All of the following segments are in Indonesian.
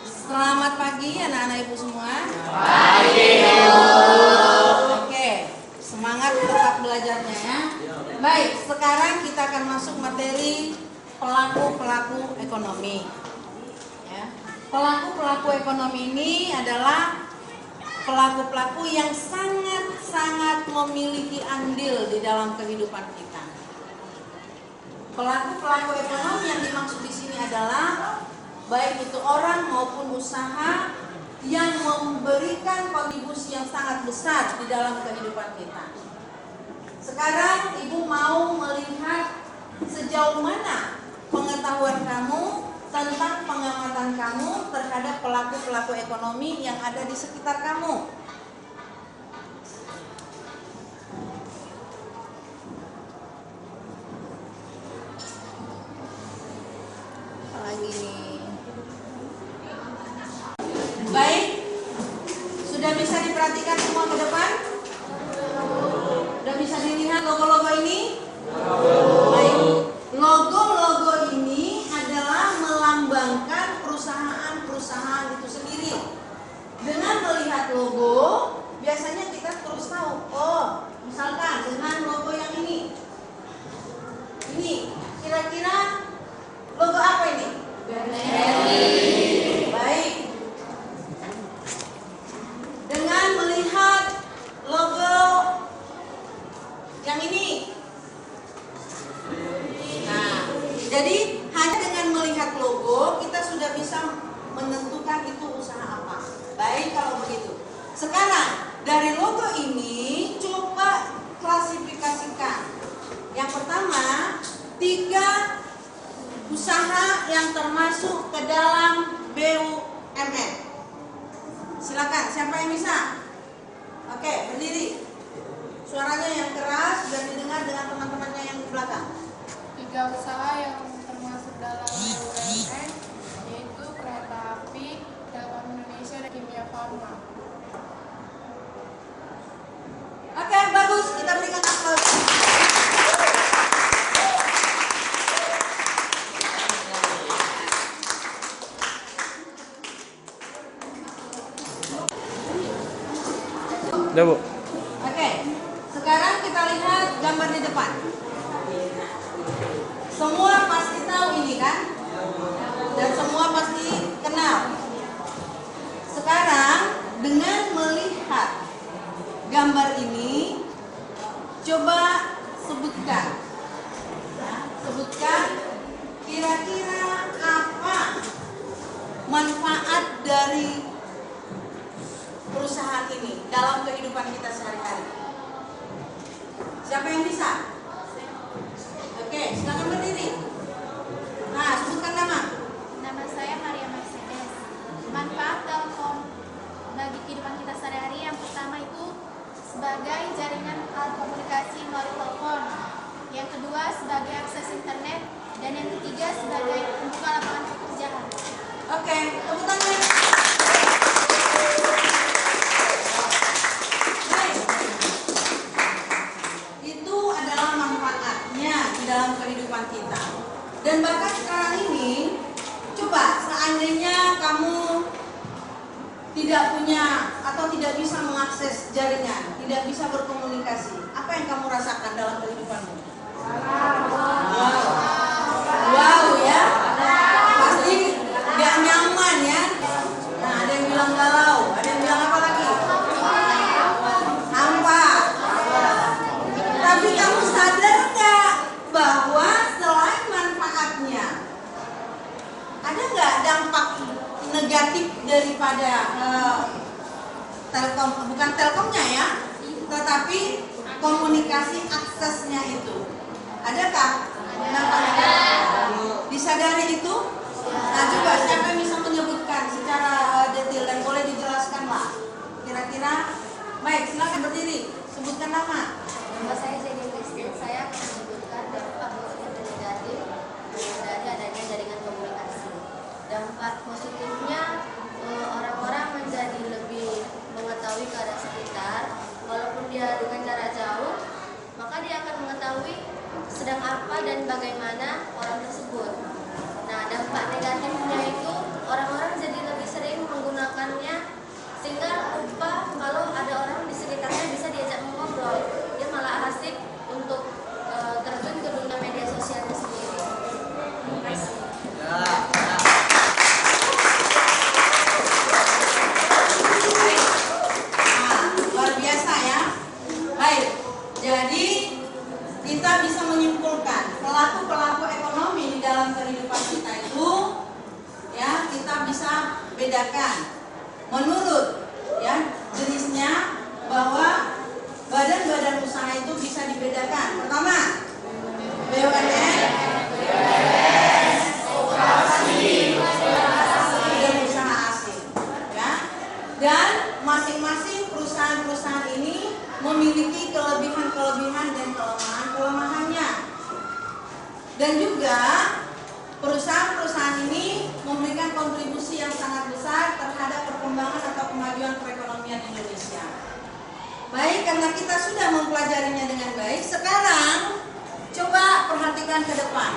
Selamat pagi anak-anak ibu semua. Pagi. Oke, semangat tetap belajarnya ya. Baik, sekarang kita akan masuk materi pelaku-pelaku ekonomi. Ya. Pelaku-pelaku ekonomi ini adalah pelaku-pelaku yang sangat-sangat memiliki andil di dalam kehidupan kita. Pelaku-pelaku ekonomi yang dimaksud di sini adalah baik itu orang maupun usaha yang memberikan kontribusi yang sangat besar di dalam kehidupan kita. Sekarang ibu mau melihat sejauh mana pengetahuan kamu tentang pengamatan kamu terhadap pelaku-pelaku ekonomi yang ada di sekitar kamu. Apalagi nih. Baik, sudah bisa diperhatikan semua ke depan? Sudah bisa dilihat logo-logo ini? Baik, logo-logo ini adalah melambangkan perusahaan-perusahaan itu sendiri. Dengan melihat logo, biasanya kita terus tahu, oh, misalkan dengan logo yang ini, kira-kira logo apa ini? Baik. Dengan melihat logo yang ini. Nah, jadi hanya dengan melihat logo kita sudah bisa menentukan itu usaha apa. Baik kalau begitu. Sekarang dari logo ini coba klasifikasikan. Yang pertama, 3 usaha yang termasuk ke dalam BUMN. Silakan, siapa yang bisa? Oke, berdiri. Suaranya yang keras dan didengar dengan teman-temannya yang di belakang. 3 usaha yang termasuk dalam BUMN yaitu kereta api, Telkom Indonesia, dan Kimia Farma. Oke, bagus. Kita berikan aplaus. Udah, Bu. Oke, sekarang kita lihat gambar di depan. Semua pasti tahu ini kan? Dan semua pasti kenal. Sekarang dengan melihat gambar ini, coba sebutkan. Ya, sebutkan kira-kira apa manfaat dari perusahaan ini dalam kehidupan kita sehari-hari. Siapa yang bisa? Oke, silakan berdiri. Nah, sebutkan nama. Nama saya Maria Mercedes. Manfaat Telkom bagi kehidupan kita sehari-hari yang pertama itu sebagai jaringan alat komunikasi melalui telepon. Yang kedua sebagai akses internet dan yang ketiga sebagai pembuka lapangan pekerjaan. Oke, tepuk tangan. Baik. Itu adalah manfaatnya di dalam kehidupan kita. Dan bahkan sekarang ini, coba seandainya kamu tidak punya atau tidak bisa mengakses jaringan, tidak bisa berkomunikasi, apa yang kamu rasakan dalam kehidupanmu? Wow ya, pasti gak nyaman ya. Nah, ada yang bilang galau, ada yang bilang apa lagi? Hampa. Tapi kamu sadar gak bahwa selain manfaatnya, ada gak dampak negatif daripada Telkom, bukan Telkomnya ya, tetapi komunikasi aksesnya itu? Adakah dampak negatif? Disadari itu? Nah, coba siapa yang bisa menyebutkan secara detail dan boleh dijelaskan lah kira-kira. Baik, silakan berdiri, sebutkan nama. Nama saya Jadi Christine. Saya akan menyebutkan dampak positif dan negatif dari adanya jaringan komunikasi. Dampak positifnya orang-orang menjadi lebih mengetahui keadaan sekitar, walaupun dia dengan jarak jauh, maka dia akan mengetahui sedang apa dan bagaimana orang tersebut. Nah, dampak negatifnya itu bedakan menurut ya jenisnya, bahwa badan-badan usaha itu bisa dibedakan. Pertama, BUMN, dan usaha asing, ya. Dan masing-masing perusahaan-perusahaan ini memiliki kelebihan-kelebihan dan kelemahan-kelemahannya. Dan juga perusahaan-perusahaan ini memberikan kontribusi yang sangat besar terhadap perkembangan atau kemajuan perekonomian Indonesia. Baik, karena kita sudah mempelajarinya dengan baik, sekarang coba perhatikan ke depan.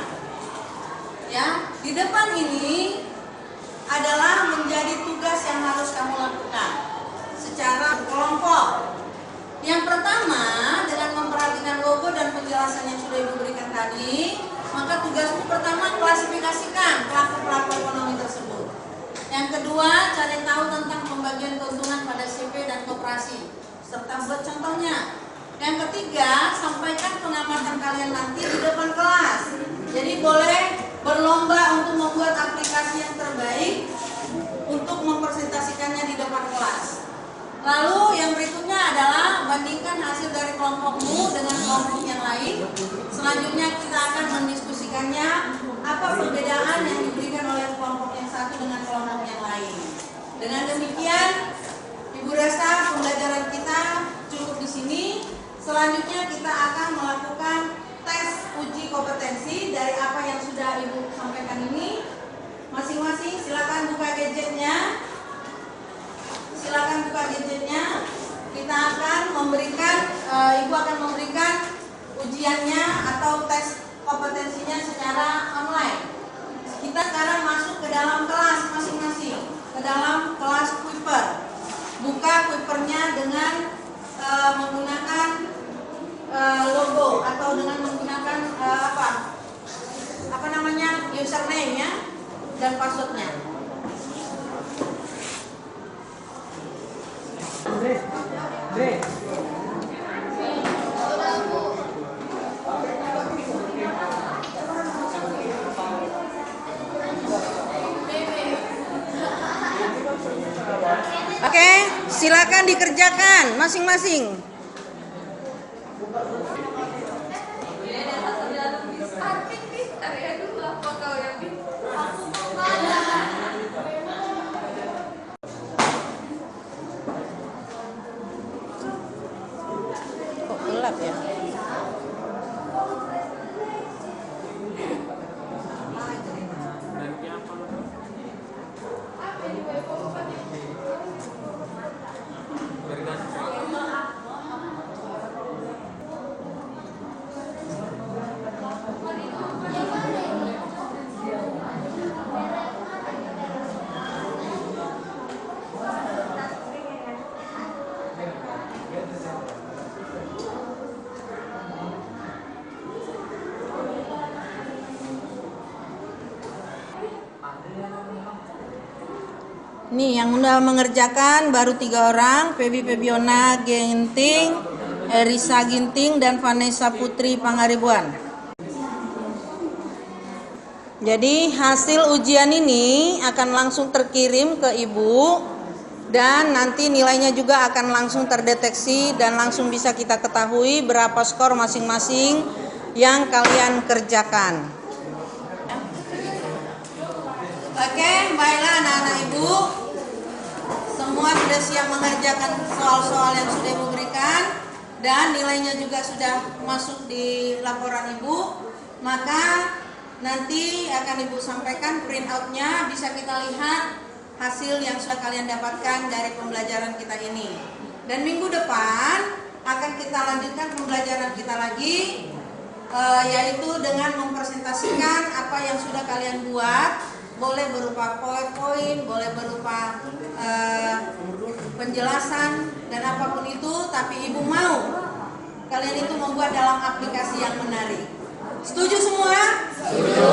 Ya, di depan ini adalah menjadi tugas yang harus kamu lakukan secara berkelompok. Yang pertama, dengan memperhatikan logo dan penjelasan yang sudah Ibu berikan tadi, maka tugasmu pertama klasifikasikan pelaku-pelaku ekonomi tersebut. Yang kedua, cari tahu tentang pembagian keuntungan pada CV dan koperasi serta buat contohnya. Yang ketiga, sampaikan pengamatan kalian nanti di depan kelas. Jadi boleh berlomba untuk membuat aplikasi yang terbaik untuk mempresentasikannya di depan kelas. Lalu yang berikutnya adalah bandingkan hasil dari kelompokmu dengan kelompok yang lain. Selanjutnya kita akan mendiskusikannya apa perbedaan yang diberikan oleh kelompok yang satu dengan kelompok yang lain. Dengan demikian, Ibu rasa pembelajaran kita cukup di sini. Selanjutnya kita akan melakukan tes uji kompetensi dari apa yang sudah Ibu sampaikan ini. Masing-masing silakan buka gadgetnya. Silakan buka gadgetnya. Kita akan memberikan, Ibu akan memberikan ujiannya atau tes kompetensinya secara online. Kita sekarang masuk ke dalam kelas masing-masing, ke dalam kelas Kuiper. Buka Kuipernya dengan menggunakan logo atau dengan menggunakan apa namanya username ya dan passwordnya. Oke, silakan dikerjakan masing-masing. Kok gelap ya? Nih yang udah mengerjakan baru 3 orang, Febi Febiona Ginting, Erisa Ginting, dan Vanessa Putri Pangaribuan. Jadi hasil ujian ini akan langsung terkirim ke Ibu dan nanti nilainya juga akan langsung terdeteksi dan langsung bisa kita ketahui berapa skor masing-masing yang kalian kerjakan. Oke, baiklah anak-anak Ibu. Semua sudah siap mengerjakan soal-soal yang sudah Ibu berikan dan nilainya juga sudah masuk di laporan Ibu. Maka nanti akan Ibu sampaikan printoutnya, bisa kita lihat hasil yang sudah kalian dapatkan dari pembelajaran kita ini. Dan minggu depan akan kita lanjutkan pembelajaran kita lagi, yaitu dengan mempresentasikan apa yang sudah kalian buat. Boleh berupa PowerPoint, boleh berupa penjelasan dan apapun itu, tapi Ibu mau kalian itu membuat dalam aplikasi yang menarik. Setuju semua? Setuju.